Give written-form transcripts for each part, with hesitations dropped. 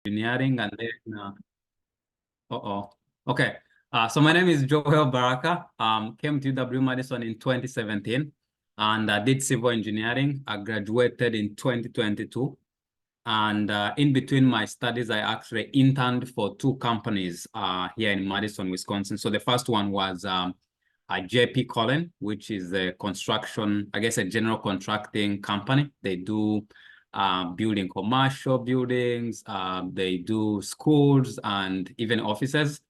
engineering, and then okay. So my name is Joel Baraka. Came to UW Madison in 2017, and I did civil engineering. I graduated in 2022, and in between my studies, I actually interned for two companies here in Madison, Wisconsin. So the first one was JP Cullen, which is a construction, I guess, a general contracting company. They do building commercial buildings, they do schools and even offices.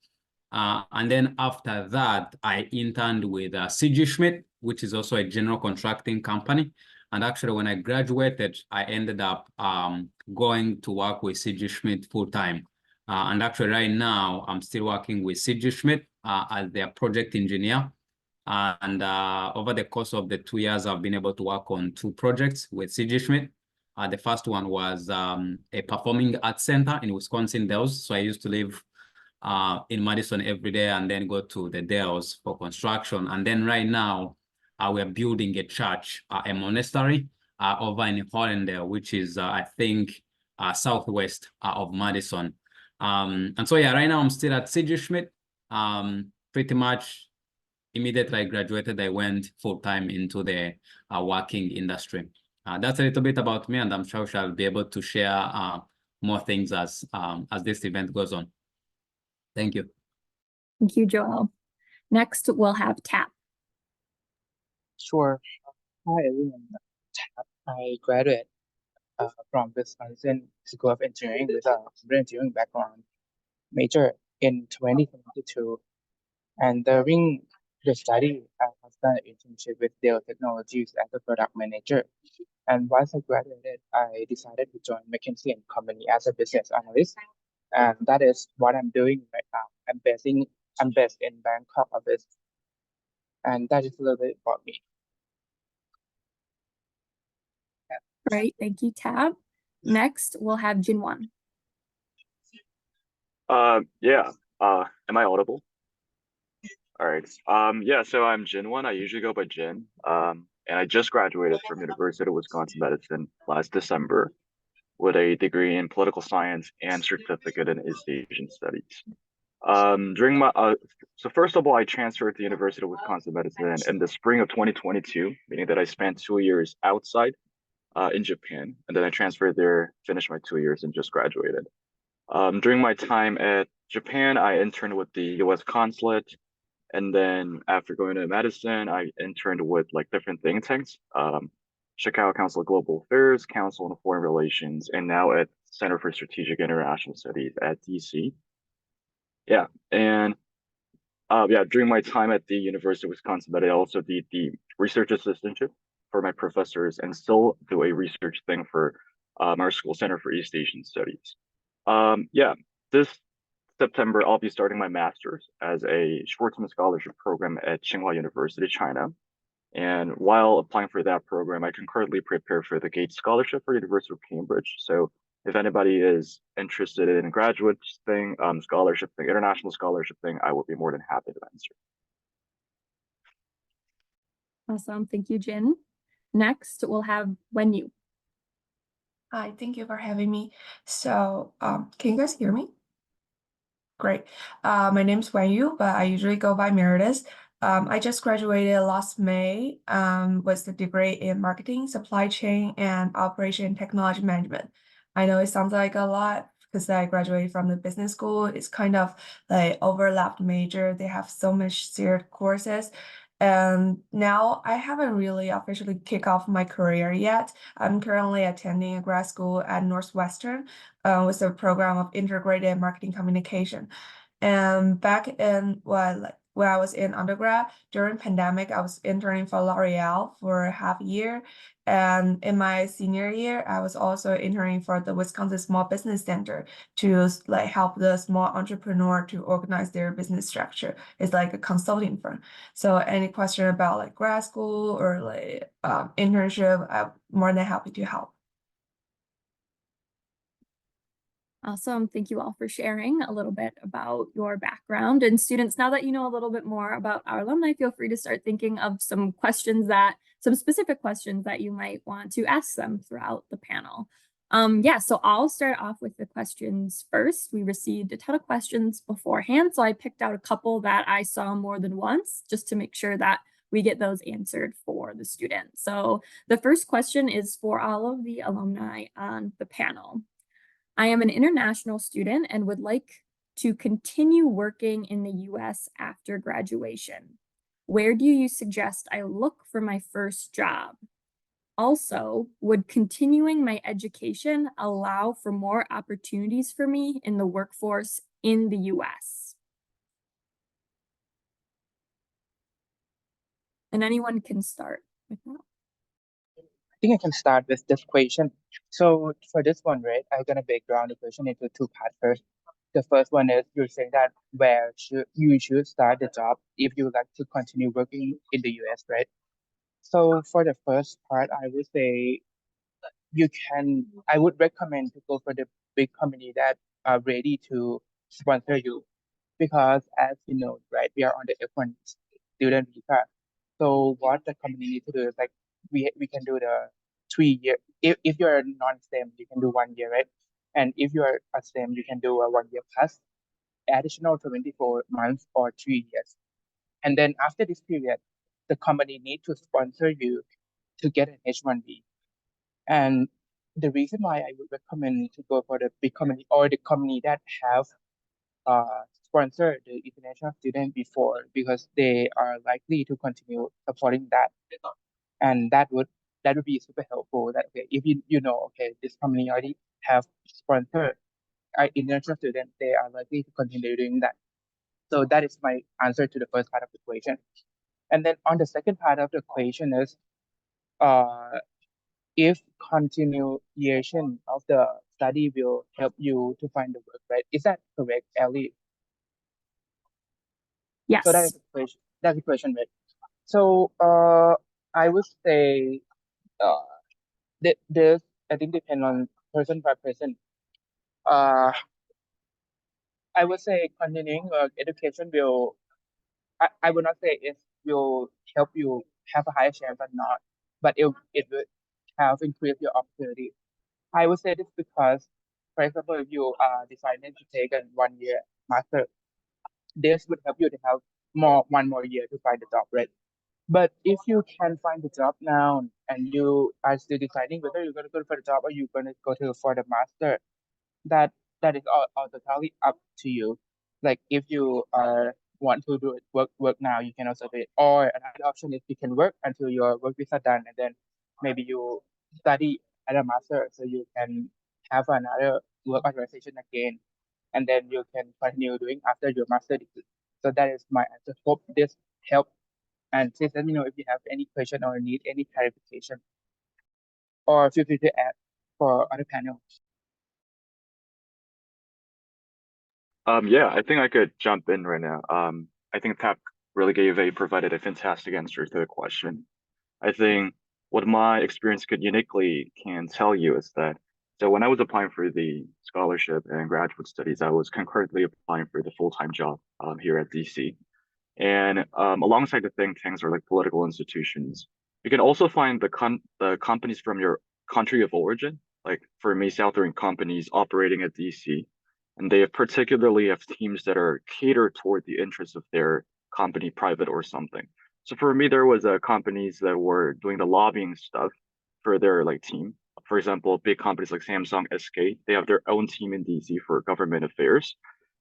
And then after that, I interned with CG Schmidt, which is also a general contracting company. And actually, when I graduated, I ended up going to work with CG Schmidt full time. And actually, right now, I'm still working with CG Schmidt as their project engineer. And over the course of the 2 years, I've been able to work on two projects with CG Schmidt. The first one was a performing arts center in Wisconsin Dells. So I used to live in Madison every day and then go to the Dells for construction. And then right now, we're building a church, a monastery over in Hollandale, which is, I think, southwest of Madison. And so, yeah, right now I'm still at CG Schmidt. Pretty much immediately I graduated, I went full-time into the working industry. That's a little bit about me, and I'm sure I'll be able to share more things as this event goes on. Thank you. Thank you, Joel. Next, we'll have Tap. Sure. Hi, everyone. I graduated from Wisconsin School of Engineering with a engineering background major in 2022. And during the study, I have done an internship with Dell Technologies as a product manager. And once I graduated, I decided to join McKinsey & Company as a business analyst. And that is what I'm doing right now. I'm based in Bangkok office. And that is a little bit about me. Great, thank you, Tab. Next, we'll have Jinwon. Yeah. Am I audible? All right. Yeah, so I'm Jinwon. I usually go by Jin. And I just graduated from University of Wisconsin Madison last December with a degree in political science and certificate in East Asian studies. During my so first of all, I transferred to University of Wisconsin Madison in the spring of 2022, meaning that I spent 2 years outside in Japan, and then I transferred there, finished my 2 years, and just graduated. During my time at Japan, I interned with the U.S. consulate, and then after going to Madison, I interned with like different think tanks, Chicago Council of Global Affairs, Council on Foreign Relations, and now at Center for Strategic International Studies at DC. Yeah, and yeah, during my time at the University of Wisconsin, but I also did the research assistantship for my professors and still do a research thing for our school Center for East Asian Studies. Yeah, this September, I'll be starting my master's as a short-term scholarship program at Tsinghua University, China. And while applying for that program, I can currently prepare for the Gates Scholarship for University of Cambridge. So if anybody is interested in a graduate thing, scholarship thing, international scholarship thing, I will be more than happy to answer. Awesome, thank you, Jin. Next, we'll have Wenyu. Hi, thank you for having me. So, can you guys hear me? Great. My name's Wenyu, but I usually go by Meredith. I just graduated last May with the degree in marketing, supply chain, and operation technology management. I know it sounds like a lot because I graduated from the business school. It's kind of like overlapped major. They have so much shared courses. And now I haven't really officially kicked off my career yet. I'm currently attending a grad school at Northwestern with a program of integrated marketing communication. And back in when I was in undergrad, during pandemic, I was interning for L'Oreal for half a year. And in my senior year, I was also interning for the Wisconsin Small Business Center to like help the small entrepreneur to organize their business structure. It's like a consulting firm. So any question about like grad school or like internship, I'm more than happy to help. Awesome. Thank you all for sharing a little bit about your background. And students, now that you know a little bit more about our alumni, feel free to start thinking of some questions some specific questions that you might want to ask them throughout the panel. Yeah, so I'll start off with the questions first. We received a ton of questions beforehand, so I picked out a couple that I saw more than once just to make sure that we get those answered for the students. So the first question is for all of the alumni on the panel. I am an international student and would like to continue working in the US after graduation. Where do you suggest I look for my first job? Also, would continuing my education allow for more opportunities for me in the workforce in the US? And anyone can start with that. I think I can start with this question. So for this one, right, I'm gonna break down the question into two parts first. The first one is you're saying that where you should start the job if you would like to continue working in the US, right? So for the first part, I would say I would recommend to go for the big company that are ready to sponsor you, because as you know, right, we are on the F1 student visa. So what the company needs to do is like we can do the 3 year. If you're a non-STEM, you can do 1 year, right? And if you're a STEM, you can do a 1 year plus additional 24 months or 3 years. And then after this period, the company need to sponsor you to get an H1B. And the reason why I would recommend to go for the big company or the company that have sponsored the international student before, because they are likely to continue supporting that, and that would be super helpful. That okay, if you know, okay, this company already have sponsored international student, they are likely to continue doing that. So that is my answer to the first part of the question. And then on the second part of the question is, if continuation of the study will help you to find the work, right? Is that correct, Ellie? Yes. So that is the question. That's the question, right? So I would say that this I think depend on person by person. I would say continuing education will. I would not say it will help you have a higher chance or not, but it will have increased your opportunity. I would say this because, for example, if you are deciding to take a 1 year master, this would help you to have one more year to find a job, right? But if you can find the job now and you are still deciding whether you're going to go for the job or you're going to go for the master, that that is all totally up to you. Like if you want to do it work now, you can also do it. Or another option is you can work until your work visa done, and then maybe you study at a master, so you can have another work authorization again, and then you can continue doing after your master degree. So that is my answer. Hope this helped. And please let me know if you have any question or need any clarification, or feel free to add for other panels. Yeah, I think I could jump in right now. I think Tap really provided a fantastic answer to the question. I think what my experience could uniquely can tell you is that, so when I was applying for the scholarship and graduate studies, I was concurrently applying for the full-time job here at DC. And alongside the think tanks or like political institutions, you can also find the companies from your country of origin. Like for me, Southern companies operating at DC, and they particularly have teams that are catered toward the interests of their company, private or something. So for me, there was companies that were doing the lobbying stuff for their like team. For example, big companies like Samsung, SK, they have their own team in DC for government affairs.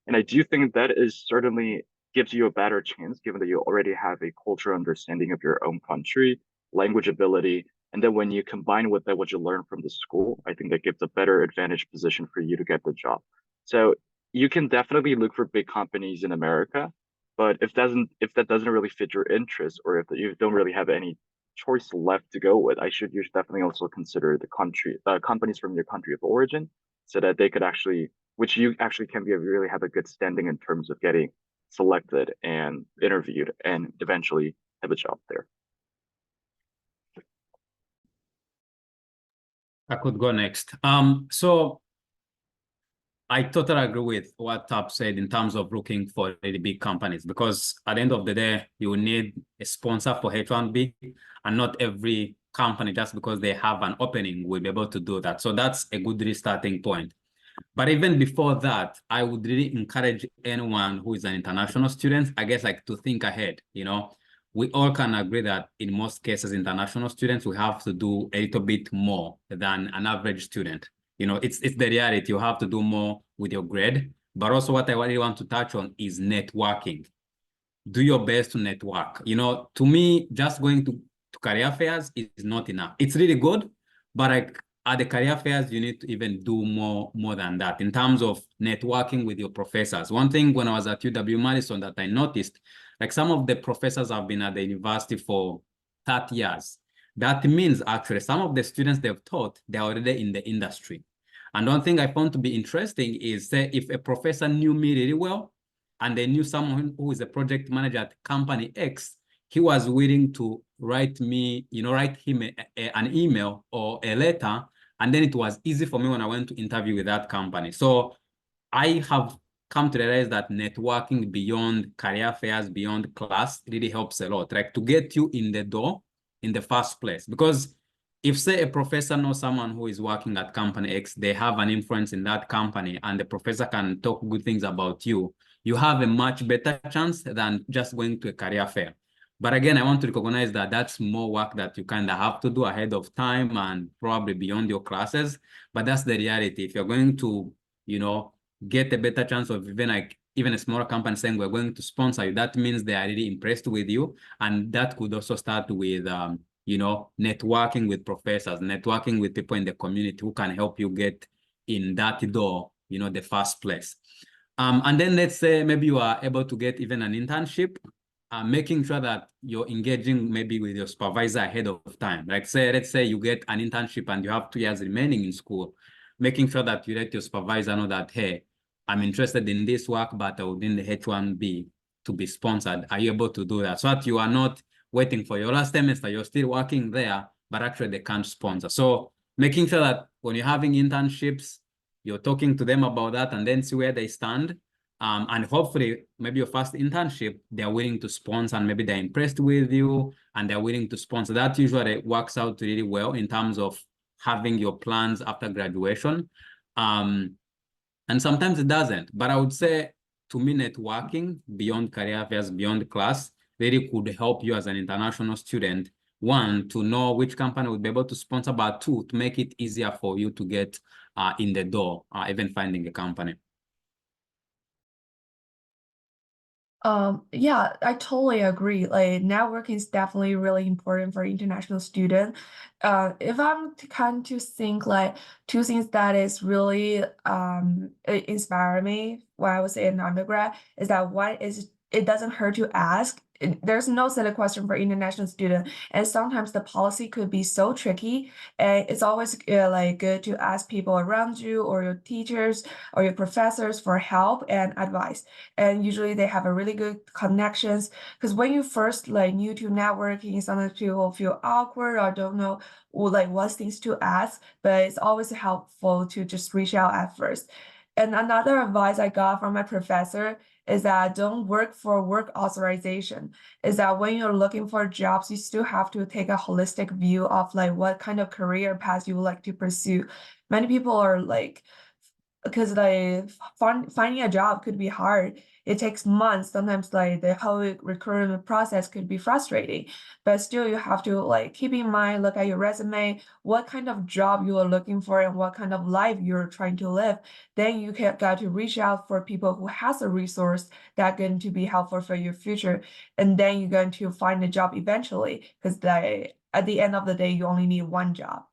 And I do think that is certainly gives you a better chance, given that you already have a cultural understanding of your own country, language ability, and then when you combine with that what you learn from the school, I think that gives a better advantage position for you to get the job. So you can definitely look for big companies in America, but if that doesn't really fit your interest, or if you don't really have any choice left to go with, you should definitely also consider the companies from your country of origin, so that they could actually, which you actually can really have a good standing in terms of getting selected and interviewed and eventually have a job there. I could go next. So I totally agree with what Tap said in terms of looking for the big companies, because at the end of the day, you will need a sponsor for H1B, and not every company just because they have an opening will be able to do that. So that's a good restarting point. But even before that, I would really encourage anyone who is an international student, I guess, like to think ahead. We all can agree that in most cases, international students, we have to do a little bit more than an average student. It's the reality. You have to do more with your grade. But also what I really want to touch on is networking. Do your best to network. To me, just going to career fairs is not enough. It's really good, but like at the career fairs, you need to even do more than that in terms of networking with your professors. One thing when I was at UW Madison that I noticed, like some of the professors have been at the university for 30 years. That means actually some of the students they've taught, they're already in the industry. And one thing I found to be interesting is, say, if a professor knew me really well, and they knew someone who is a project manager at company X, he was willing to write him an email or a letter. And then it was easy for me when I went to interview with that company. So I have come to realize that networking beyond career fairs, beyond class, really helps a lot, like to get you in the door in the first place. Because if, say, a professor knows someone who is working at company X, they have an influence in that company, and the professor can talk good things about you, you have a much better chance than just going to a career fair. But again, I want to recognize that that's more work that you kind of have to do ahead of time and probably beyond your classes. But that's the reality. If you're going to, get a better chance of even a smaller company saying we're going to sponsor you, that means they are really impressed with you. And that could also start with, networking with professors, networking with people in the community who can help you get in that door, the first place. And then let's say maybe you are able to get even an internship, making sure that you're engaging maybe with your supervisor ahead of time. Let's say you get an internship and you have 2 years remaining in school, making sure that you let your supervisor know that, hey, I'm interested in this work, but I would need the H1B to be sponsored. Are you able to do that? So that you are not waiting for your last semester, you're still working there, but actually they can't sponsor. So making sure that when you're having internships, you're talking to them about that and then see where they stand. And hopefully, maybe your first internship, they're willing to sponsor and maybe they're impressed with you and they're willing to sponsor. That usually works out really well in terms of having your plans after graduation. And sometimes it doesn't. But I would say, to me, networking beyond career fairs, beyond class, really could help you as an international student. One, to know which company would be able to sponsor, but two, to make it easier for you to get in the door, even finding a company. Yeah, I totally agree. Like networking is definitely really important for international student. If I'm to kind to think like two things that is really inspire me when I was in undergrad is that one is it doesn't hurt to ask. There's no silly question for international student, and sometimes the policy could be so tricky, and it's always like good to ask people around you or your teachers or your professors for help and advice. And usually they have a really good connections because when you first like new to networking, sometimes people feel awkward or don't know like what things to ask, but it's always helpful to just reach out at first. And another advice I got from my professor is that don't work for work authorization. Is that when you're looking for jobs, you still have to take a holistic view of like what kind of career path you would like to pursue. Many people are like, because like finding a job could be hard. It takes months. Sometimes like the whole recruitment process could be frustrating, but still you have to like keep in mind, look at your resume, what kind of job you are looking for and what kind of life you're trying to live. Then you can got to reach out for people who has a resource that going to be helpful for your future. And then you're going to find a job eventually because at the end of the day, you only need one job.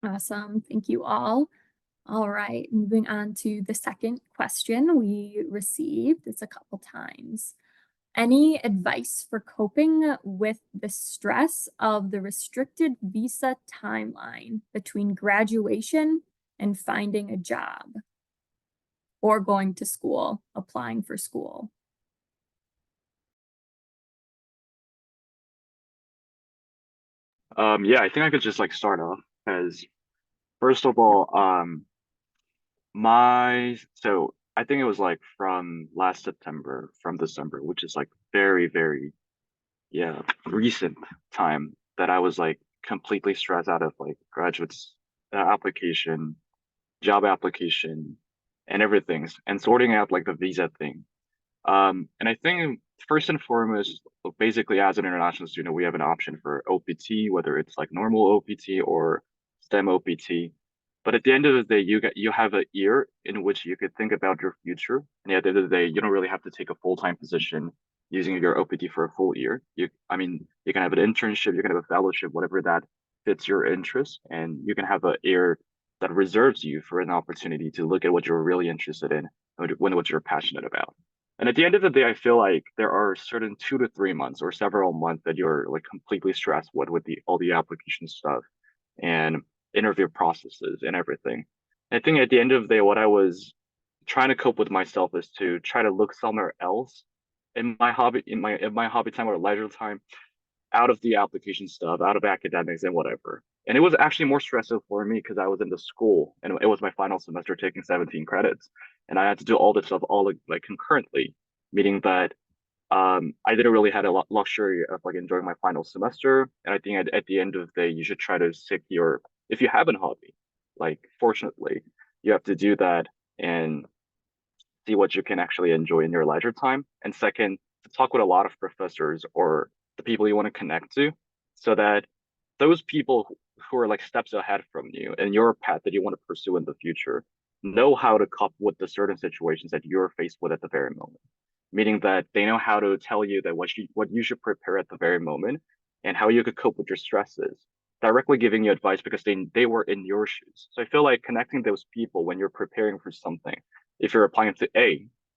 Awesome. Thank you all. All right, moving on to the second question we received. It's a couple times. Any advice for coping with the stress of the restricted visa timeline between graduation and finding a job or going to school, applying for school? Yeah, I think I could just like start off as first of all, so I think it was like from last September, from December, which is like very, very recent time that I was like completely stressed out of like graduate application, job application, and everything, and sorting out like the visa thing. And I think first and foremost, basically as an international student, we have an option for OPT, whether it's like normal OPT or STEM OPT. But at the end of the day, you have a year in which you could think about your future. And at the end of the day, you don't really have to take a full-time position using your OPT for a full year. I mean, you can have an internship, you can have a fellowship, whatever that fits your interest, and you can have a year that reserves you for an opportunity to look at what you're really interested in, what you're passionate about. And at the end of the day, I feel like there are certain 2 to 3 months or several months that you're like completely stressed with all the application stuff and interview processes and everything. I think at the end of the day, what I was trying to cope with myself is to try to look somewhere else in my hobby time or leisure time, out of the application stuff, out of academics and whatever. And it was actually more stressful for me because I was in the school and it was my final semester taking 17 credits. And I had to do all this stuff all like concurrently, meaning that I didn't really have a luxury of like enjoying my final semester. And I think at the end of the day, you should try to secure, if you have a hobby, like fortunately, you have to do that and see what you can actually enjoy in your leisure time. And second, to talk with a lot of professors or the people you want to connect to, so that those people who are like steps ahead from you and your path that you want to pursue in the future know how to cope with the certain situations that you're faced with at the very moment. Meaning that they know how to tell you that what you should prepare at the very moment and how you could cope with your stresses, directly giving you advice because they were in your shoes. So I feel like connecting those people when you're preparing for something, if you're applying to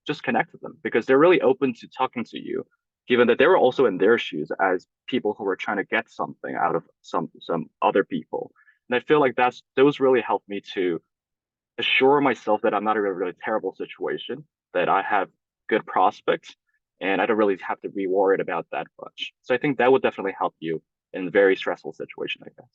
just connect with them because they're really open to talking to you, given that they were also in their shoes as people who were trying to get something out of some other people. And I feel like those really helped me to assure myself that I'm not in a really terrible situation, that I have good prospects, and I don't really have to be worried about that much. So I think that would definitely help you in a very stressful situation, I guess.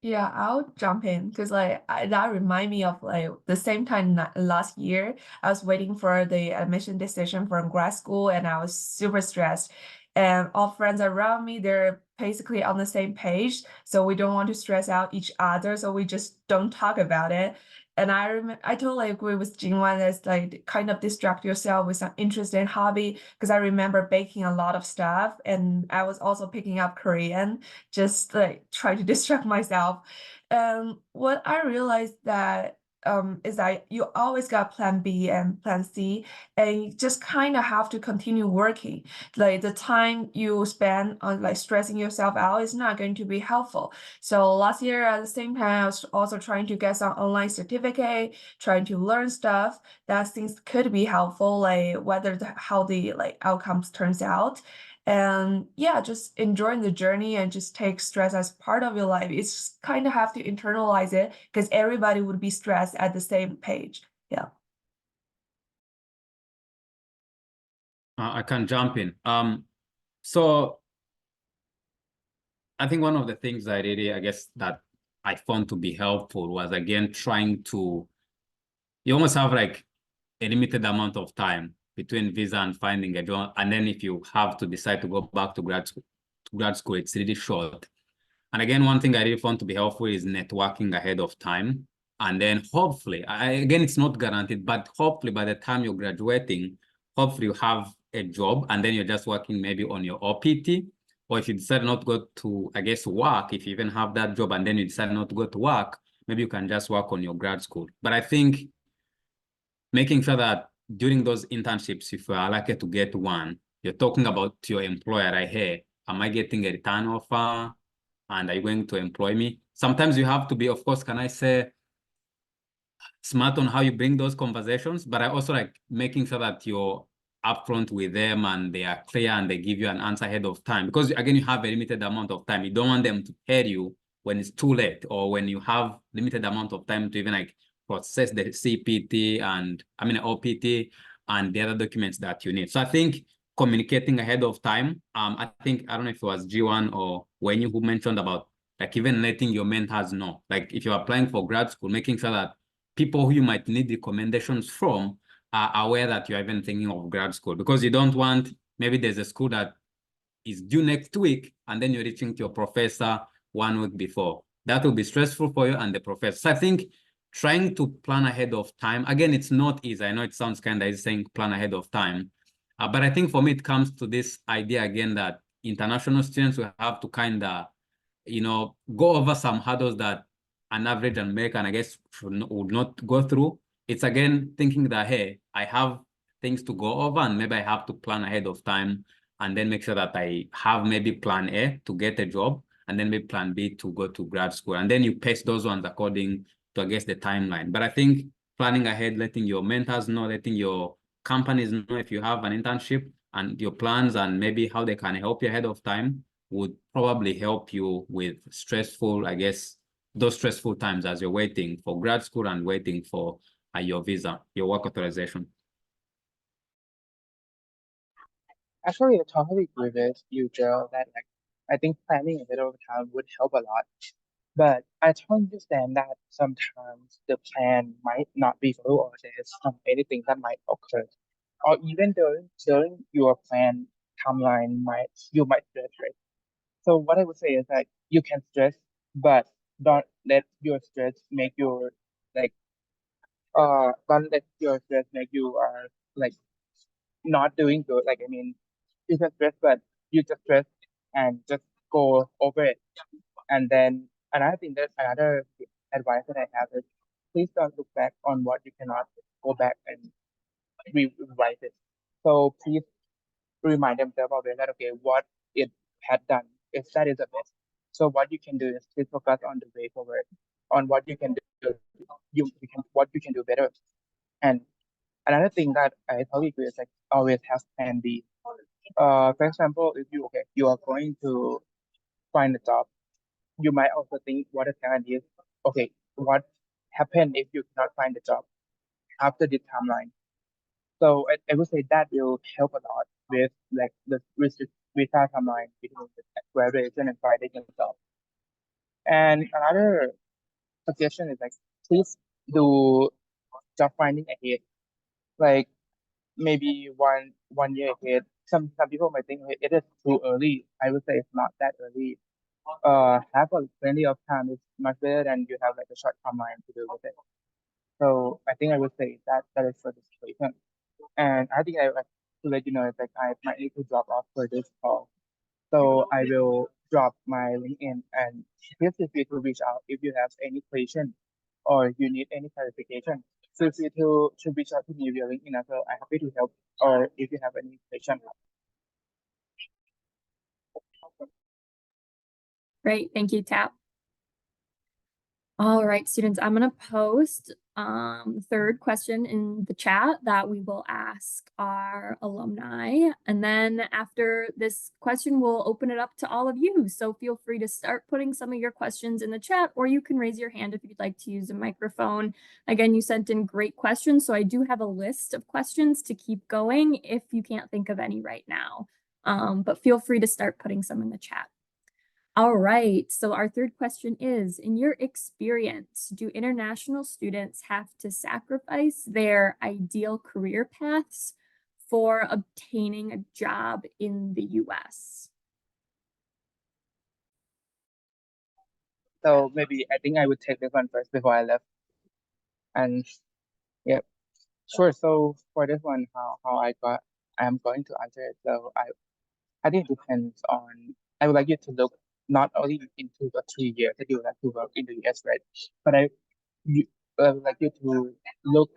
Yeah, I'll jump in because that remind me of like the same time last year, I was waiting for the admission decision from grad school and I was super stressed. And all friends around me, they're basically on the same page. So we don't want to stress out each other. So we just don't talk about it. And I totally agree with Jingwan that's like kind of distract yourself with some interesting hobby because I remember baking a lot of stuff and I was also picking up Korean just like try to distract myself. What I realized that is that you always got plan B and plan C, and you just kind of have to continue working. Like the time you spend on like stressing yourself out is not going to be helpful. So last year at the same time, I was also trying to get some online certificate, trying to learn stuff that things could be helpful, like how the like outcomes turns out. And yeah, just enjoying the journey and just take stress as part of your life. It's kind of have to internalize it because everybody would be stressed at the same page. Yeah. I can jump in. So I think one of the things I guess that I found to be helpful was again trying to, you almost have like a limited amount of time between visa and finding a job. And then if you have to decide to go back to grad school, it's really short. And again, one thing I really found to be helpful is networking ahead of time. And then hopefully, again, it's not guaranteed, but hopefully by the time you're graduating, hopefully you have a job and then you're just working maybe on your OPT. Or if you decide not to go to, I guess, work, if you even have that job and then you decide not to go to work, maybe you can just work on your grad school. But I think making sure that during those internships, if you are lucky to get one, you're talking about your employer, like, hey, am I getting a return offer? And are you going to employ me? Sometimes you have to be, of course, can I say, smart on how you bring those conversations, but I also like making sure that you're upfront with them and they are clear and they give you an answer ahead of time. Because again, you have a limited amount of time. You don't want them to tell you when it's too late or when you have limited amount of time to even like process the CPT and OPT and the other documents that you need. So I think communicating ahead of time, I don't know if it was G1 or when you who mentioned about like even letting your mentors know, like if you're applying for grad school, making sure that people who you might need recommendations from are aware that you're even thinking of grad school, because you don't want, maybe there's a school that is due next week and then you're reaching to your professor 1 week before. That will be stressful for you and the professor. So I think trying to plan ahead of time, again, it's not easy. I know it sounds kind of easy saying plan ahead of time, but I think for me, it comes to this idea again that international students will have to kind of, go over some hurdles that an average American, I guess, would not go through. It's again thinking that, hey, I have things to go over and maybe I have to plan ahead of time and then make sure that I have maybe plan A to get a job and then maybe plan B to go to grad school. And then you pace those ones according to, I guess, the timeline. But I think planning ahead, letting your mentors know, letting your companies know if you have an internship and your plans and maybe how they can help you ahead of time would probably help you with stressful, I guess, those stressful times as you're waiting for grad school and waiting for your visa, your work authorization. Actually, I totally agree with you, Joe, that like I think planning a bit of time would help a lot. But I totally understand that sometimes the plan might not be followed or there's anything that might occur. Or even during your plan timeline you might stress, right? So what I would say is that you can stress, but don't let your stress make you like don't let your stress make you like not doing good. Like I mean, you can stress, but you just stress and just go over it. And then another advice that I have is please don't look back on what you cannot go back and revise it. So please remind themselves always that okay, what it had done, if that is the best. So what you can do is please focus on the way forward, on what you can do, what you can do better. And another thing that I totally agree is like always have plan B. For example, if you are going to find a job, you might also think what a plan is. Okay, what happened if you cannot find a job after this timeline? So I would say that will help a lot with like the visa timeline between the graduation and finding a job. And another suggestion is like please do job finding ahead, like maybe one year ahead. Some people might think it is too early. I would say it's not that early. Have plenty of time is much better than you have like a short timeline to do with it. So I think I would say that is for the situation. And I think I would like to let you know that I might need to drop off for this call. So I will drop my LinkedIn and feel free to reach out if you have any question or you need any clarification. Feel free to reach out to me via LinkedIn as well. I'm happy to help or if you have any question. Great, thank you, Tap. All right, students, I'm going to post the third question in the chat that we will ask our alumni. And then after this question, we'll open it up to all of you. So feel free to start putting some of your questions in the chat, or you can raise your hand if you'd like to use a microphone. Again, you sent in great questions, so I do have a list of questions to keep going if you can't think of any right now. But feel free to start putting some in the chat. All right, so our third question is, in your experience, do international students have to sacrifice their ideal career paths for obtaining a job in the US? So maybe I think I would take this one first before I left. And yeah, sure. So for this one, I'm going to answer it. So I think it depends on, I would like you to look not only into the 3 years that you would like to work in the US, right? But I would like you to look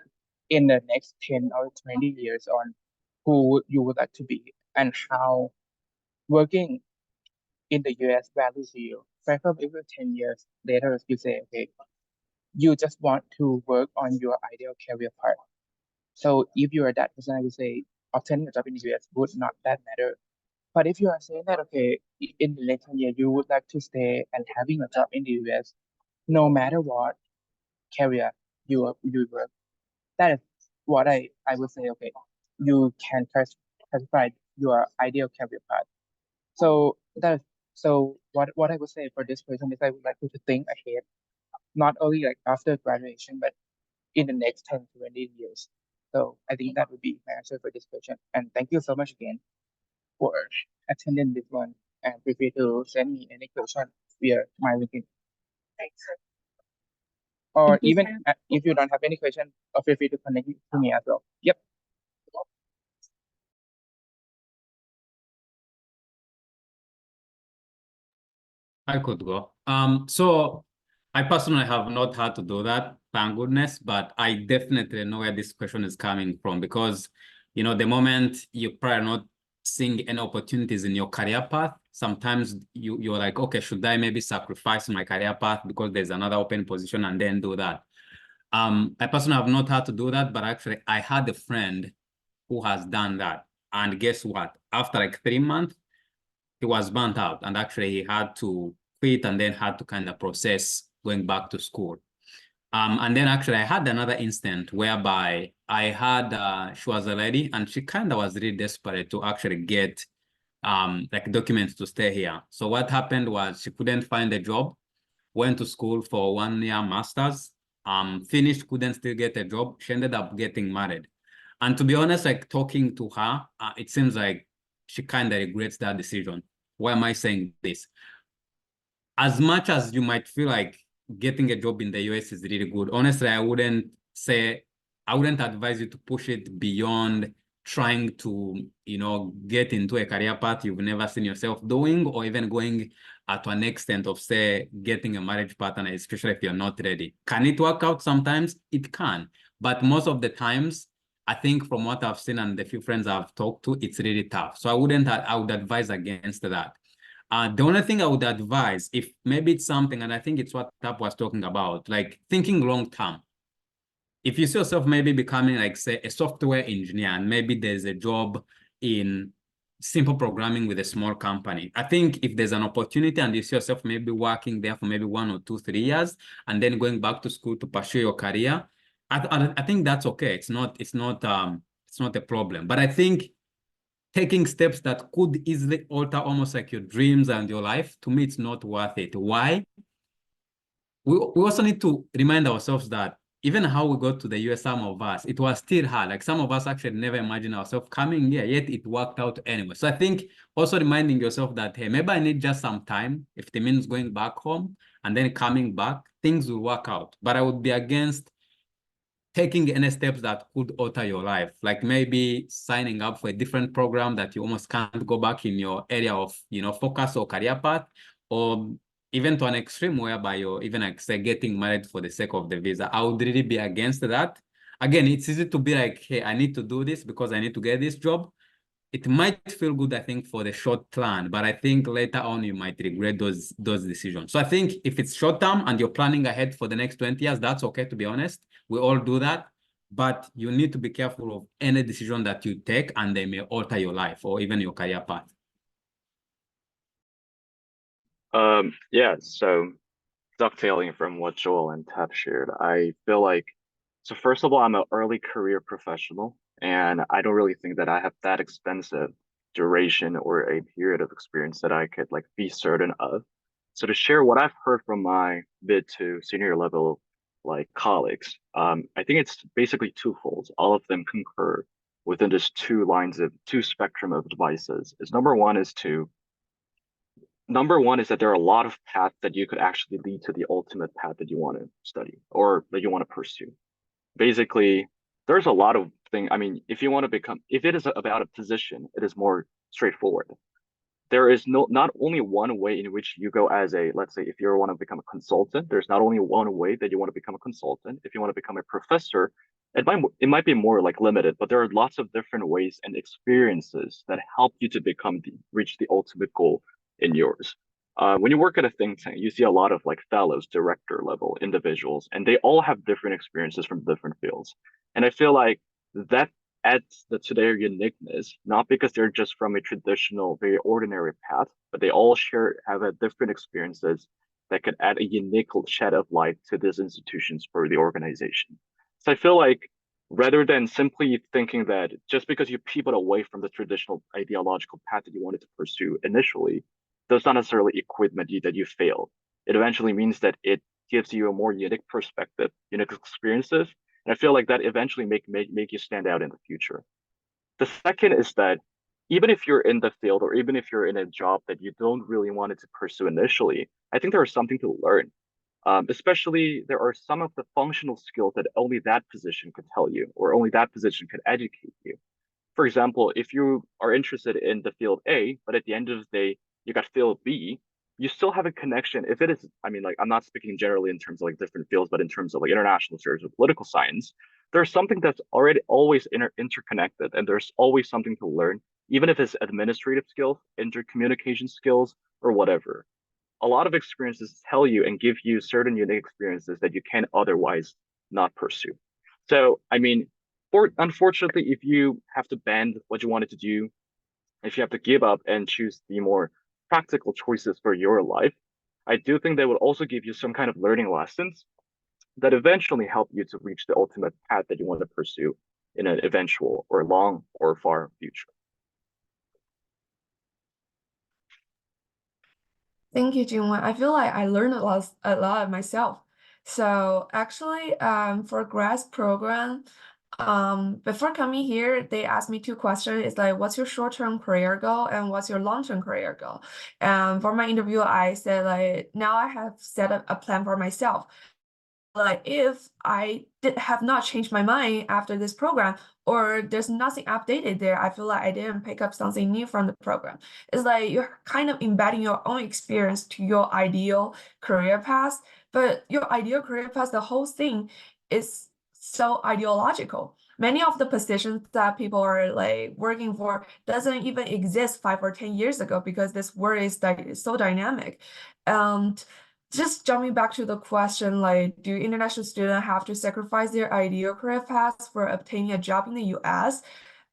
in the next 10 or 20 years on who you would like to be and how working in the US values you. For example, if 10 years later you say, okay, you just want to work on your ideal career path. So if you are that person, I would say obtaining a job in the US would not that matter. But if you are saying that, okay, in the next year, you would like to stay and having a job in the US, no matter what career you work, that is what I would say, okay, you can classify your ideal career path. So what I would say for this person is I would like you to think ahead, not only like after graduation, but in the next 10 to 20 years. So I think that would be my answer for this question. And thank you so much again for attending this one. And feel free to send me any question via my LinkedIn. Or Thank you, even Sam. if you don't have any question, feel free to connect to me as well. Yep. I could go. So I personally have not had to do that, thank goodness, but I definitely know where this question is coming from because, you know, the moment you're probably not seeing any opportunities in your career path, sometimes you're like, okay, should I maybe sacrifice my career path because there's another open position and then do that? I personally have not had to do that, but actually I had a friend who has done that. And guess what? After like 3 months, he was burnt out and actually he had to quit and then had to kind of process going back to school. And then actually I had another instance whereby I had, she was a lady and she kind of was really desperate to actually get like documents to stay here. So what happened was she couldn't find a job, went to school for 1 year master's, finished, couldn't still get a job. She ended up getting married. And to be honest, like talking to her, it seems like she kind of regrets that decision. Why am I saying this? As much as you might feel like getting a job in the US is really good, honestly, I wouldn't advise you to push it beyond trying to, you know, get into a career path you've never seen yourself doing, or even going to an extent of, say, getting a marriage partner, especially if you're not ready. Can it work out sometimes? It can. But most of the times, I think from what I've seen and the few friends I've talked to, it's really tough. So I would advise against that. The only thing I would advise, if maybe it's something, and I think it's what Tap was talking about, like thinking long term. If you see yourself maybe becoming, like, say, a software engineer, and maybe there's a job in simple programming with a small company, I think if there's an opportunity and you see yourself maybe working there for maybe 1 or 2, 3 years, and then going back to school to pursue your career, I think that's okay. It's not a problem. But I think taking steps that could easily alter almost like your dreams and your life, to me, it's not worth it. Why? We also need to remind ourselves that even how we got to the US, some of us, it was still hard. Like some of us actually never imagined ourselves coming here, yet it worked out anyway. So I think also reminding yourself that, hey, maybe I need just some time. If it means going back home and then coming back, things will work out. But I would be against taking any steps that could alter your life, like maybe signing up for a different program that you almost can't go back in your area of, you know, focus or career path, or even to an extreme whereby you're even, like, say, getting married for the sake of the visa. I would really be against that. Again, it's easy to be like, hey, I need to do this because I need to get this job. It might feel good, I think, for the short plan, but I think later on you might regret those decisions. So I think if it's short term and you're planning ahead for the next 20 years, that's okay, to be honest. We all do that. But you need to be careful of any decision that you take, and they may alter your life or even your career path. Yeah, so dovetailing from what Joel and Tap shared, I feel like, so first of all, I'm an early career professional, and I don't really think that I have that extensive duration or a period of experience that I could like be certain of. So to share what I've heard from my mid to senior level like colleagues, I think it's basically twofold. All of them concur within just two spectrum of devices. Number one is that there are a lot of paths that you could actually lead to the ultimate path that you want to study or that you want to pursue. Basically, there's a lot of things. I mean, if it is about a position, it is more straightforward. There is not only one way in which you go as let's say, if you want to become a consultant, there's not only one way that you want to become a consultant. If you want to become a professor, it might be more like limited, but there are lots of different ways and experiences that help you to reach the ultimate goal in yours. When you work at a think tank, you see a lot of like fellows, director level individuals, and they all have different experiences from different fields. And I feel like that adds to their uniqueness, not because they're just from a traditional, very ordinary path, but they all have a different experiences that could add a unique shed of light to these institutions for the organization. So I feel like rather than simply thinking that just because you pivot away from the traditional ideological path that you wanted to pursue initially, does not necessarily equate that you failed. It eventually means that it gives you a more unique perspective, unique experiences And I feel like that eventually make you stand out in the future. The second is that even if you're in the field or even if you're in a job that you don't really want to pursue initially, I think there is something to learn. Especially there are some of the functional skills that only that position could tell you, or only that position could educate you. For example, if you are interested in the field A, but at the end of the day, you got field B, you still have a connection. If it is, I mean, like, I'm not speaking generally in terms of like different fields, but in terms of like international affairs or political science, there's something that's already always interconnected, and there's always something to learn, even if it's administrative skills, intercommunication skills, or whatever. A lot of experiences tell you and give you certain unique experiences that you can otherwise not pursue. So, I mean, unfortunately, if you have to bend what you wanted to do, if you have to give up and choose the more practical choices for your life, I do think they will also give you some kind of learning lessons that eventually help you to reach the ultimate path that you want to pursue in an eventual or long or far future. Thank you, Jinwen. I feel like I learned a lot myself. So actually, for grad program, before coming here, they asked me two questions. It's like, what's your short-term career goal and what's your long-term career goal? And for my interview, I said like, now I have set up a plan for myself. Like if I have not changed my mind after this program, or there's nothing updated there, I feel like I didn't pick up something new from the program. It's like you're kind of embedding your own experience to your ideal career path, but your ideal career path, the whole thing is so ideological. Many of the positions that people are like working for doesn't even exist 5 or 10 years ago because this world is so dynamic. And just jumping back to the question, like, do international students have to sacrifice their ideal career paths for obtaining a job in the US?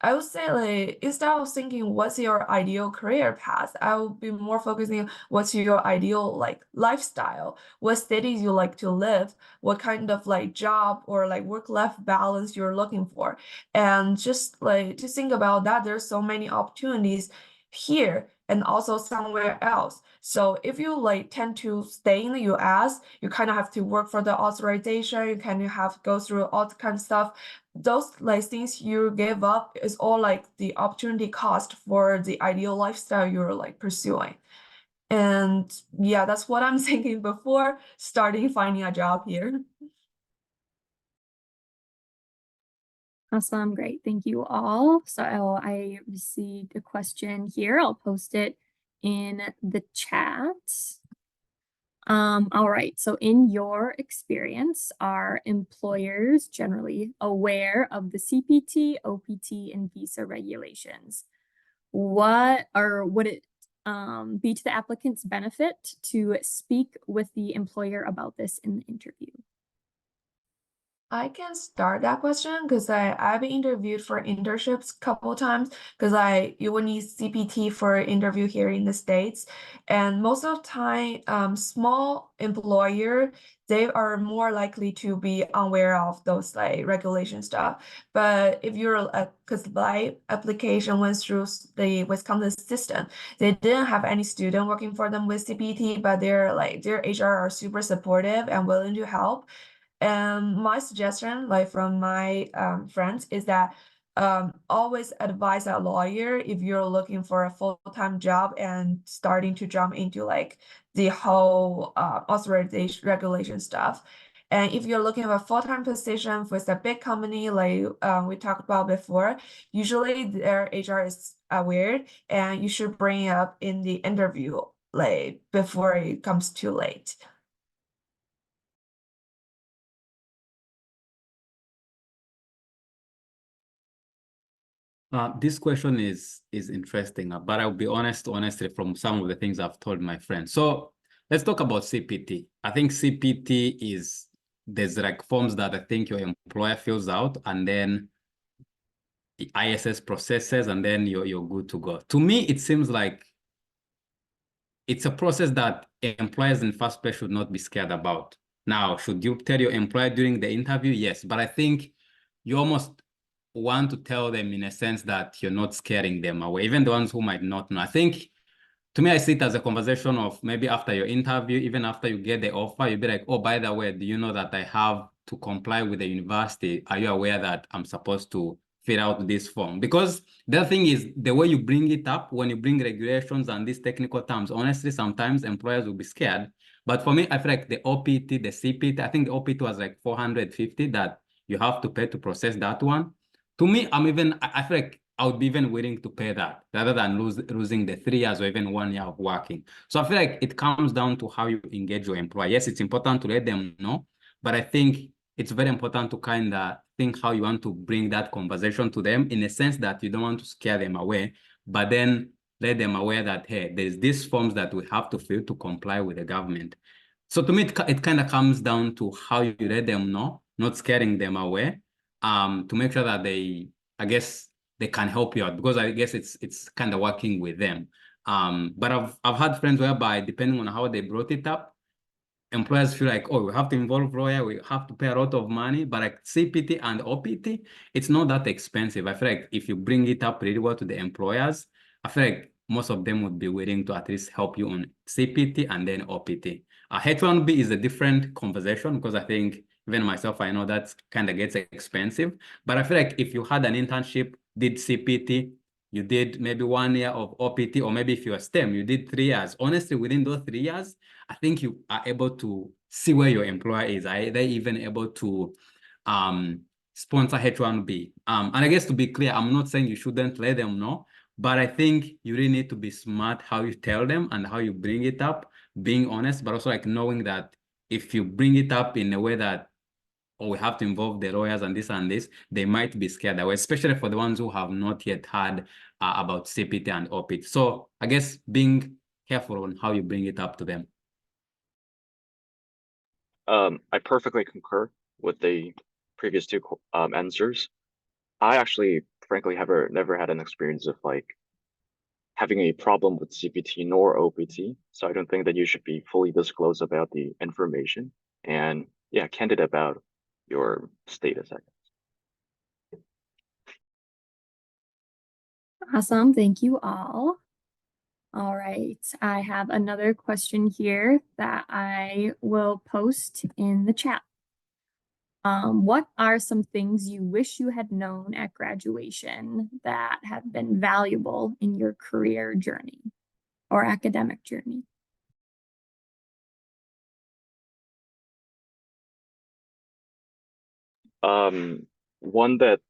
I would say, like, instead of thinking what's your ideal career path, I would be more focusing on what's your ideal like lifestyle, what cities you like to live, what kind of like job or like work-life balance you're looking for. And just like to think about that, there's so many opportunities here and also somewhere else. So if you like tend to stay in the US, you kind of have to work for the authorization, you kind of have to go through all the kind of stuff. Those like things you give up is all like the opportunity cost for the ideal lifestyle you're like pursuing. And yeah, that's what I'm thinking before starting finding a job here. Awesome, great. Thank you all. So I received a question here. I'll post it in the chat. All right, so in your experience, are employers generally aware of the CPT, OPT, and visa regulations? Would it be to the applicant's benefit to speak with the employer about this in the interview? I can start that question because I've been interviewed for internships a couple times because you will need CPT for interview here in the States. And most of the time, small employer, they are more likely to be unaware of those like regulation stuff. But if you're because my application went through the Wisconsin system, they didn't have any student working for them with CPT, but their HR are super supportive and willing to help. And my suggestion, like from my friends, is that always advise a lawyer if you're looking for a full-time job and starting to jump into like the whole authorization regulation stuff. And if you're looking for a full-time position with a big company like we talked about before, usually their HR is aware, and you should bring it up in the interview like before it comes too late. This question is interesting, but I'll be honestly, from some of the things I've told my friends. So let's talk about CPT. I think CPT there's like forms that I think your employer fills out, and then the ISS processes, and then you're good to go. To me, it seems like it's a process that employers in first place should not be scared about. Now, should you tell your employer during the interview? Yes, but I think you almost want to tell them in a sense that you're not scaring them away, even the ones who might not know. I think, to me, I see it as a conversation of maybe after your interview, even after you get the offer, you'll be like, oh, by the way, do you know that I have to comply with the university, are you aware that I'm supposed to fill out this form? Because the thing is, the way you bring it up, when you bring regulations and these technical terms, honestly, sometimes employers will be scared. But for me, I feel like the OPT, the CPT, I think the OPT was like 450 that you have to pay to process that one. To me, I feel like I would be even willing to pay that rather than losing the 3 years or even 1 year of working. So I feel like it comes down to how you engage your employer. Yes, it's important to let them know, but I think it's very important to kind of think how you want to bring that conversation to them, in a sense that you don't want to scare them away, but then let them aware that, hey, there's these forms that we have to fill to comply with the government. So to me, it kind of comes down to how you let them know, not scaring them away, to make sure that I guess they can help you out, because I guess it's kind of working with them. But I've had friends whereby, depending on how they brought it up, employers feel like, oh, we have to involve lawyer, we have to pay a lot of money, but like CPT and OPT, it's not that expensive. I feel like if you bring it up really well to the employers, I feel like most of them would be willing to at least help you on CPT and then OPT. H1B is a different conversation, because I think even myself, I know that kind of gets expensive, but I feel like if you had an internship, did CPT, you did maybe 1 year of OPT, or maybe if you're STEM, you did 3 years. Honestly, within those 3 years, I think you are able to see where your employer is. Are they even able to sponsor H1B? And I guess, to be clear, I'm not saying you shouldn't let them know, but I think you really need to be smart how you tell them and how you bring it up, being honest, but also like knowing that if you bring it up in a way that, oh, we have to involve the lawyers and this, they might be scared away, especially for the ones who have not yet heard about CPT and OPT. So I guess being careful on how you bring it up to them. I perfectly concur with the previous two answers. I actually, frankly, never had an experience of like having a problem with CPT nor OPT. So I don't think that you should be fully disclosed about the information, and yeah, candid about your status, I guess. Awesome. Thank you all. All right. I have another question here that I will post in the chat. What are some things you wish you had known at graduation that have been valuable in your career journey or academic journey? One that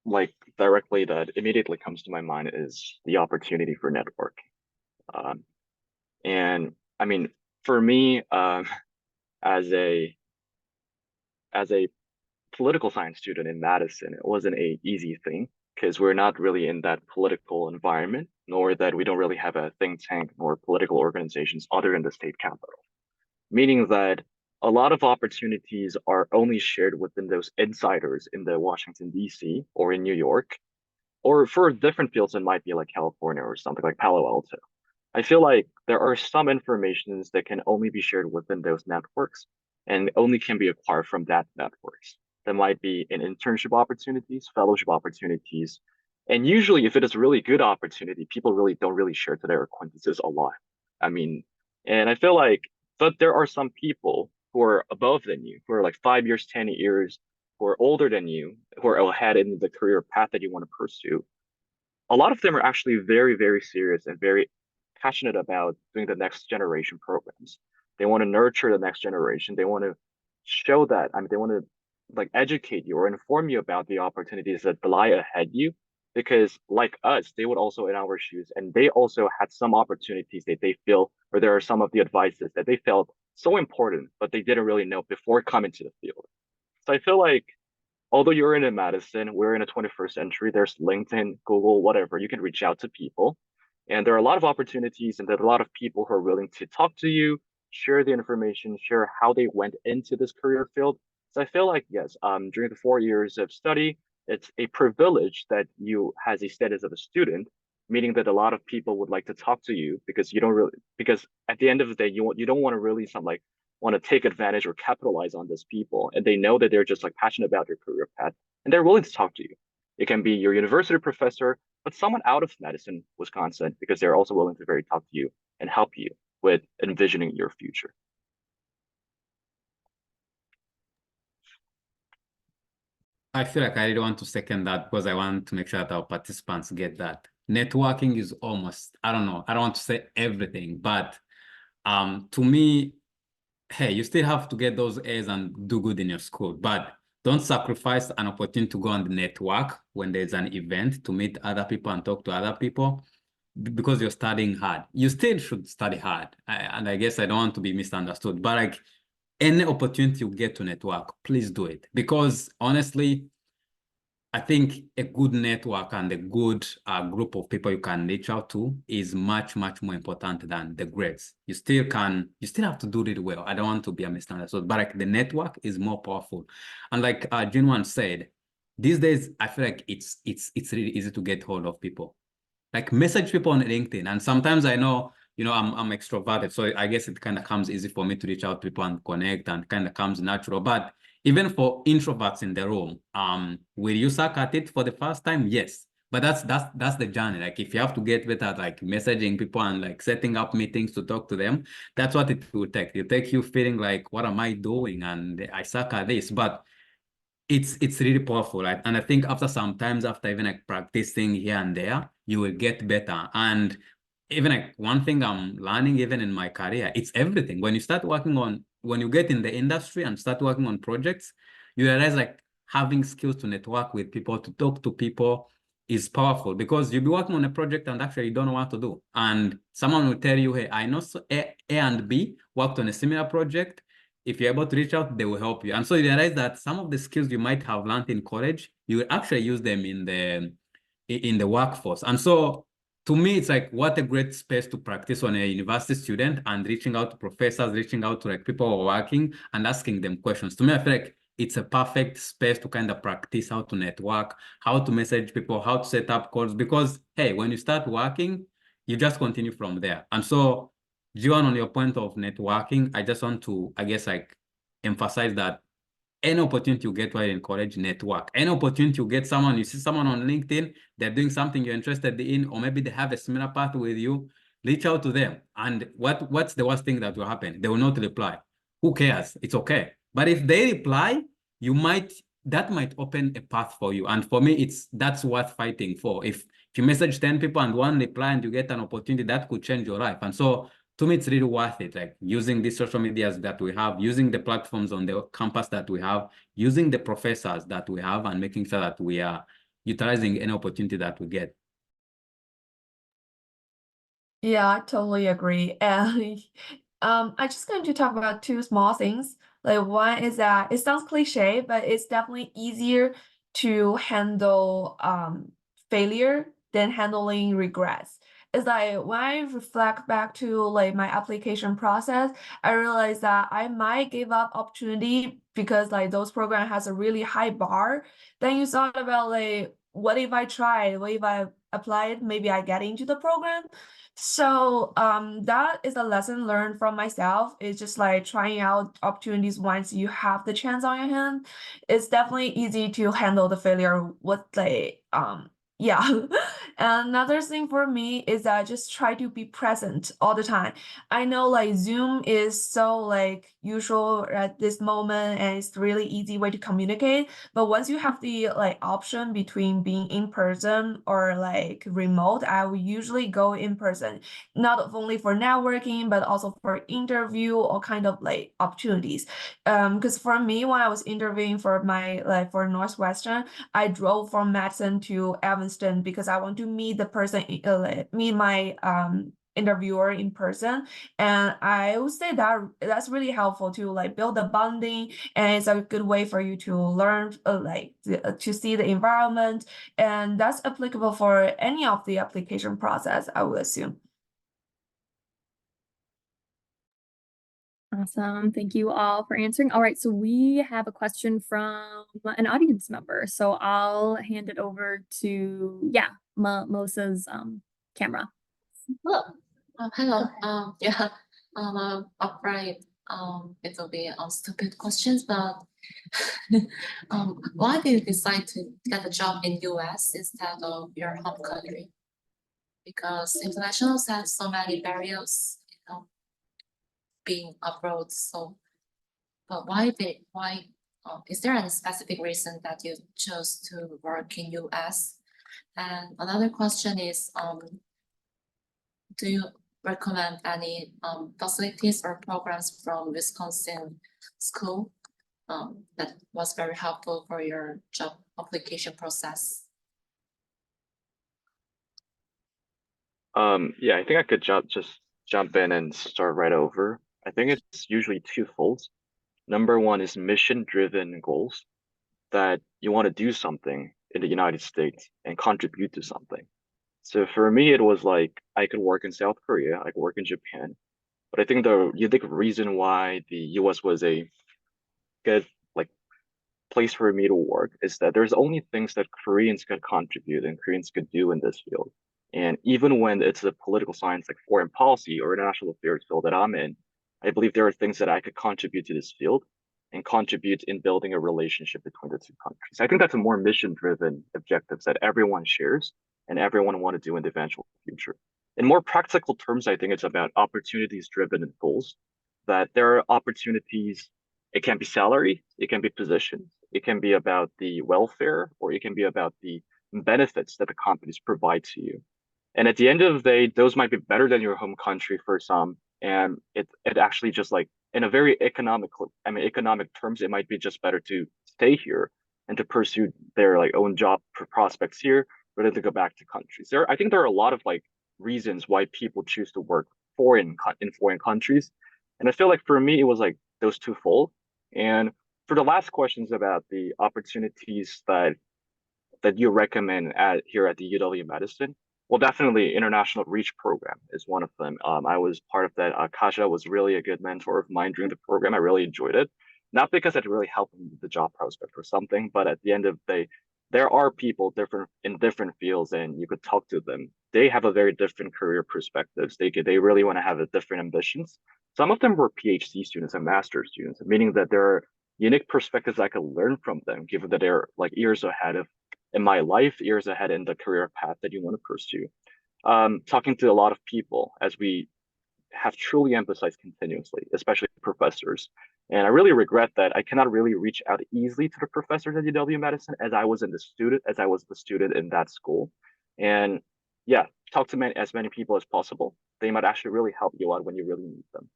like directly that immediately comes to my mind is the opportunity for networking. And I mean, for me, as a political science student in Madison, it wasn't a easy thing because we're not really in that political environment, nor that we don't really have a think tank nor political organizations other than the state capital. Meaning that a lot of opportunities are only shared within those insiders in the Washington, D.C. or in New York, or for different fields, it might be like California or something like Palo Alto. I feel like there are some informations that can only be shared within those networks and only can be acquired from that networks. That might be in internship opportunities, fellowship opportunities. And usually if it is a really good opportunity, people really don't really share to their acquaintances a lot. I mean, and I feel like, but there are some people who are above than you, who are like 5 years, 10 years, who are older than you, who are ahead in the career path that you want to pursue. A lot of them are actually very, very serious and very passionate about doing the next generation programs. They want to nurture the next generation. They want to show that, I mean, they want to like educate you or inform you about the opportunities that lie ahead you, because like us, they would also in our shoes, and they also had some opportunities that they feel, or there are some of the advices that they felt so important, but they didn't really know before coming to the field. So I feel like although you're in a Madison, we're in a 21st century, there's LinkedIn, Google, whatever, you can reach out to people. And there are a lot of opportunities, and there are a lot of people who are willing to talk to you, share the information, share how they went into this career field. So I feel like, yes, during the 4 years of study, it's a privilege that you has a status of a student, meaning that a lot of people would like to talk to you because you don't really, because at the end of the day, you don't want to really want to take advantage or capitalize on those people. And they know that they're just like passionate about their career path, and they're willing to talk to you. It can be your university professor, but someone out of Madison, Wisconsin, because they're also willing to very talk to you and help you with envisioning your future. I feel like I really want to second that because I want to make sure that our participants get that. Networking is almost, I don't know, I don't want to say everything, but to me, hey, you still have to get those A's and do good in your school, but don't sacrifice an opportunity to go on the network when there's an event to meet other people and talk to other people because you're studying hard. You still should study hard. And I guess I don't want to be misunderstood, but like any opportunity you get to network, please do it. Because honestly, I think a good network and a good group of people you can reach out to is much, much more important than the grades. You still have to do it well. I don't want to be a misunderstood, but like the network is more powerful. And like Jinwan said, these days, I feel like it's really easy to get hold of people. Like message people on LinkedIn. And sometimes I know, I'm extroverted, so I guess it kind of comes easy for me to reach out to people and connect and kind of comes natural. But even for introverts in the room, will you suck at it for the first time? Yes. But that's the journey. Like if you have to get better at like messaging people and like setting up meetings to talk to them, that's what it will take. It'll take you feeling like, what am I doing? And I suck at this. But it's really powerful, right? And I think after even like practicing here and there, you will get better. And even like one thing I'm learning even in my career, it's everything. When you get in the industry and start working on projects, you realize like having skills to network with people, to talk to people is powerful, because you'll be working on a project and actually you don't know what to do. And someone will tell you, hey, I know A and B worked on a similar project. If you're able to reach out, they will help you. And so you realize that some of the skills you might have learned in college, you will actually use them in the workforce. And so to me, it's like, what a great space to practice on a university student and reaching out to professors, reaching out to like people who are working and asking them questions. To me, I feel like it's a perfect space to kind of practice how to network, how to message people, how to set up calls, because hey, when you start working, you just continue from there. And so Jiwan, on your point of networking, I just want to, I guess, like emphasize that any opportunity you get while in college, network. Any opportunity you see someone on LinkedIn, they're doing something you're interested in, or maybe they have a similar path with you, reach out to them. And what's the worst thing that will happen? They will not reply. Who cares? It's okay. But if they reply, that might open a path for you. And for me, that's worth fighting for. If you message 10 people and one reply and you get an opportunity, that could change your life. And so to me, it's really worth it, like using these social medias that we have, using the platforms on the campus that we have, using the professors that we have, and making sure that we are utilizing any opportunity that we get. Yeah, I totally agree. And I'm just going to talk about two small things. Like one is that it sounds cliche, but it's definitely easier to handle failure than handling regrets. It's like when I reflect back to like my application process, I realized that I might give up opportunity because like those program has a really high bar. Then you thought about like, what if I tried? What if I applied? Maybe I get into the program. So that is a lesson learned from myself. It's just like trying out opportunities once you have the chance on your hand. It's definitely easy to handle the failure with like yeah. And another thing for me is that just try to be present all the time. I know like Zoom is so like usual at this moment and it's really easy way to communicate. But once you have the like option between being in person or like remote, I will usually go in person, not only for networking, but also for interview or kind of like opportunities. Because for me, when I was interviewing for for Northwestern, I drove from Madison to Evanston because I want to meet the person, meet my interviewer in person. And I would say that that's really helpful to like build the bonding, and it's a good way for you to learn to see the environment, and that's applicable for any of the application process, I would assume. Awesome. Thank you all for answering. All right, so we have a question from an audience member. So I'll hand it over to, Melissa's camera. Hello. Hello. Yeah. Upright. It will be stupid questions, but why did you decide to get a job in US instead of your home country? Because internationals have so many barriers, being abroad. So, but why is there any specific reason that you chose to work in US? And another question is, do you recommend any facilities or programs from Wisconsin school that was very helpful for your job application process? Yeah, I think I could just jump in and start right over. I think it's usually twofold. Number one is mission-driven goals, that you want to do something in the United States and contribute to something. So for me, it was like I could work in South Korea, I could work in Japan, but I think the unique reason why the US was a good like place for me to work is that there's only things that Koreans could contribute and Koreans could do in this field. And even when it's a political science like foreign policy or international affairs field that I'm in, I believe there are things that I could contribute to this field and contribute in building a relationship between the two countries. I think that's a more mission-driven objectives that everyone shares and everyone want to do in the eventual future. In more practical terms, I think it's about opportunities-driven goals, that there are opportunities. It can be salary, it can be positions, it can be about the welfare, or it can be about the benefits that the companies provide to you. And at the end of the day, those might be better than your home country for some. And it actually just like in a very economic terms, it might be just better to stay here and to pursue their like own job prospects here rather than to go back to countries. I think there are a lot of like reasons why people choose to work in foreign countries. And I feel like for me, it was like those twofold. And for the last questions about the opportunities that you recommend here at the UW Madison, well, definitely International Reach Program is one of them. I was part of that. Kasia was really a good mentor of mine during the program. I really enjoyed it. Not because it really helped me with the job prospect or something, but at the end of the day, there are people in different fields and you could talk to them. They have a very different career perspectives. They really want to have a different ambitions. Some of them were PhD students and master's students, meaning that there are unique perspectives I could learn from them, given that they're like years ahead in my life, years ahead in the career path that you want to pursue. Talking to a lot of people, as we have truly emphasized continuously, especially professors. And I really regret that I cannot really reach out easily to the professors at UW Madison as I was the student in that school. And yeah, talk to as many people as possible. They might actually really help you out when you really need them.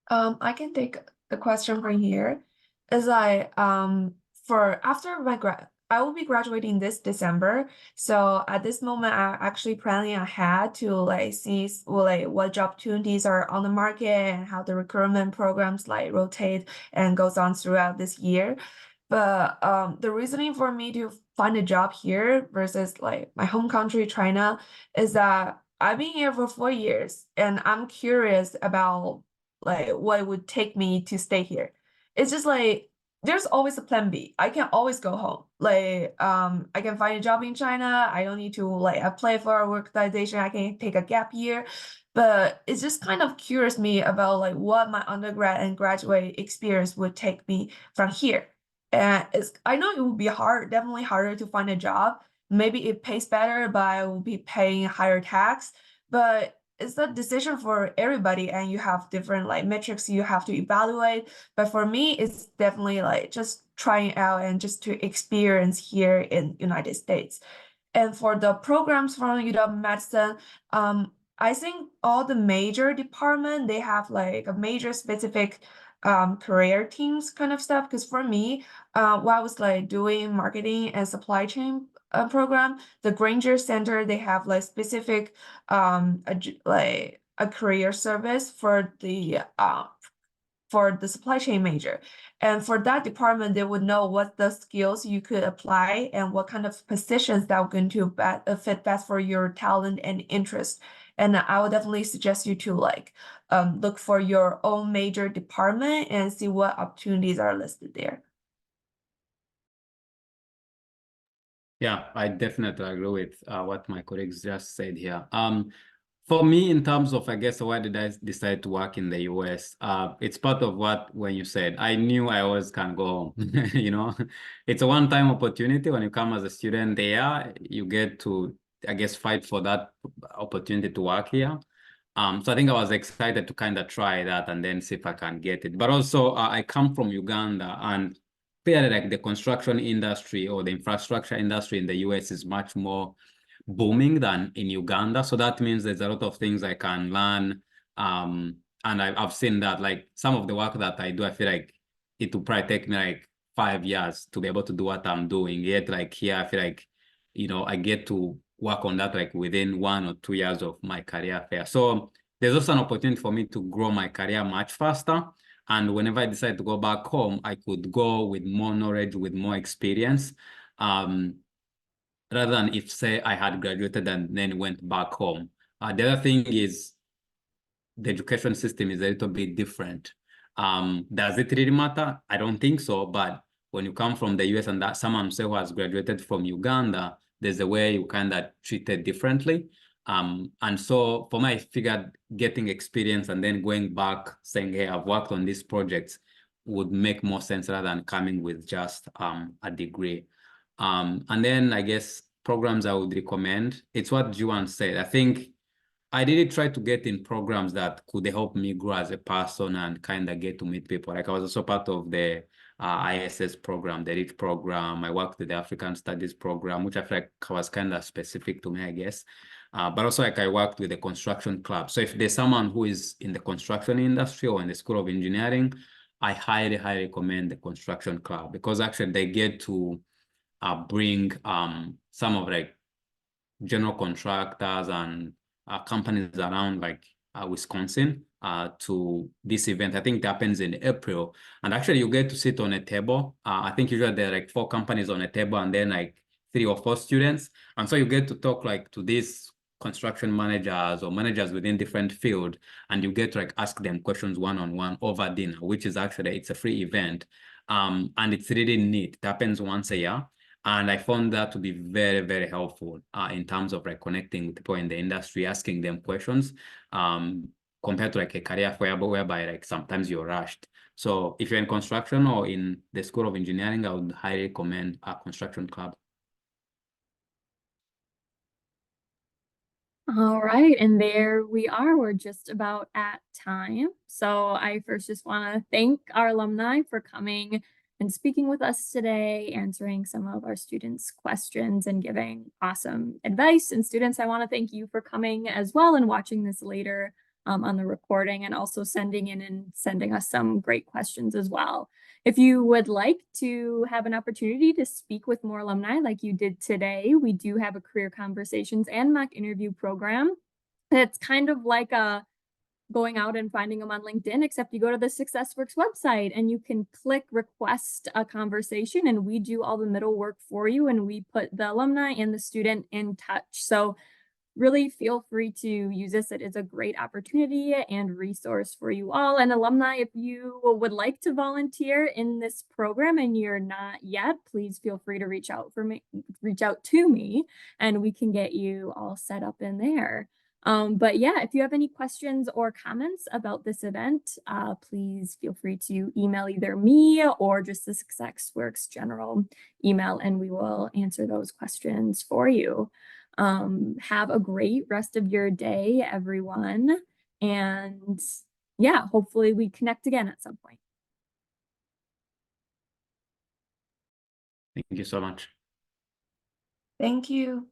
I can take the question from here. Is I I will be graduating this December. So at this moment, I'm actually planning ahead to like see what job opportunities are on the market and how the recruitment programs like rotate and goes on throughout this year. But the reasoning for me to find a job here versus like my home country, China, is that I've been here for 4 years and I'm curious about like what it would take me to stay here. It's just like there's always a plan B. I can always go home. Like I can find a job in China. I don't need to like apply for a work authorization. I can take a gap year. But it's just kind of curious me about like what my undergrad and graduate experience would take me from here. And I know it would be definitely harder to find a job. Maybe it pays better, but I will be paying higher tax. But it's a decision for everybody, and you have different like metrics you have to evaluate. But for me, it's definitely like just trying out and just to experience here in United States. And for the programs from UW Madison, I think all the major department, they have like a major specific career teams kind of stuff. Because for me, while I was like doing marketing and supply chain program, the Granger Center, they have like specific like a career service for the supply chain major. And for that department, they would know what the skills you could apply and what kind of positions that are going to fit best for your talent and interest. And I would definitely suggest you to like look for your own major department and see what opportunities are listed there. Yeah, I definitely agree with what my colleagues just said here. For me, in terms of, I guess, why did I decide to work in the US? It's part of when you said, I knew I always can go home. You know, it's a one-time opportunity. When you come as a student there, you get to, I guess, fight for that opportunity to work here. So I think I was excited to kind of try that and then see if I can get it. But also I come from Uganda, and clearly like the construction industry or the infrastructure industry in the US is much more booming than in Uganda. So that means there's a lot of things I can learn. And I've seen that like some of the work that I do, I feel like it will probably take me like 5 years to be able to do what I'm doing. Yet like here, I feel like, you know, I get to work on that like within 1 or 2 years of my career fair. So there's also an opportunity for me to grow my career much faster. And whenever I decide to go back home, I could go with more knowledge, with more experience. Rather than if, say, I had graduated and then went back home. The other thing is the education system is a little bit different. Does it really matter? I don't think so. But when you come from the US and that someone say who has graduated from Uganda, there's a way you kind of treated differently. And so for me, I figured getting experience and then going back saying, hey, I've worked on these projects would make more sense rather than coming with just a degree. And then I guess programs I would recommend, it's what Juan said. I think I really tried to get in programs that could help me grow as a person and kind of get to meet people. Like I was also part of the ISS program, the REACH program. I worked with the African Studies program, which I feel like was kind of specific to me, I guess. But also like I worked with the construction club. So if there's someone who is in the construction industry or in the School of Engineering, I highly, highly recommend the construction club because actually they get to bring some of like general contractors and companies around like Wisconsin to this event. I think it happens in April. And actually you get to sit on a table. I think usually there are like 4 companies on a table and then like 3 or 4 students. And so you get to talk like to these construction managers or managers within different field, and you get to like ask them questions one-on-one over dinner, which is actually, it's a free event. And it's really neat. It happens once a year. And I found that to be very, very helpful in terms of like connecting with people in the industry, asking them questions, compared to like a career fair whereby like sometimes you're rushed. So if you're in construction or in the School of Engineering, I would highly recommend a construction club. All right, and there we are. We're just about at time. So I first just want to thank our alumni for coming and speaking with us today, answering some of our students' questions and giving awesome advice. And students, I want to thank you for coming as well and watching this later on the recording, and also sending in and sending us some great questions as well. If you would like to have an opportunity to speak with more alumni like you did today, we do have a career conversations and mock interview program. It's kind of like a going out and finding them on LinkedIn, except you go to the SuccessWorks website and you can click request a conversation, and we do all the middle work for you, and we put the alumni and the student in touch. So really feel free to use this. It is a great opportunity and resource for you all. And alumni, if you would like to volunteer in this program and you're not yet, please feel free to reach out to me, and we can get you all set up in there. But yeah, if you have any questions or comments about this event, please feel free to email either me or just the SuccessWorks general email, and we will answer those questions for you. Have a great rest of your day, everyone. And yeah, hopefully we connect again at some point. Thank you so much. Thank you.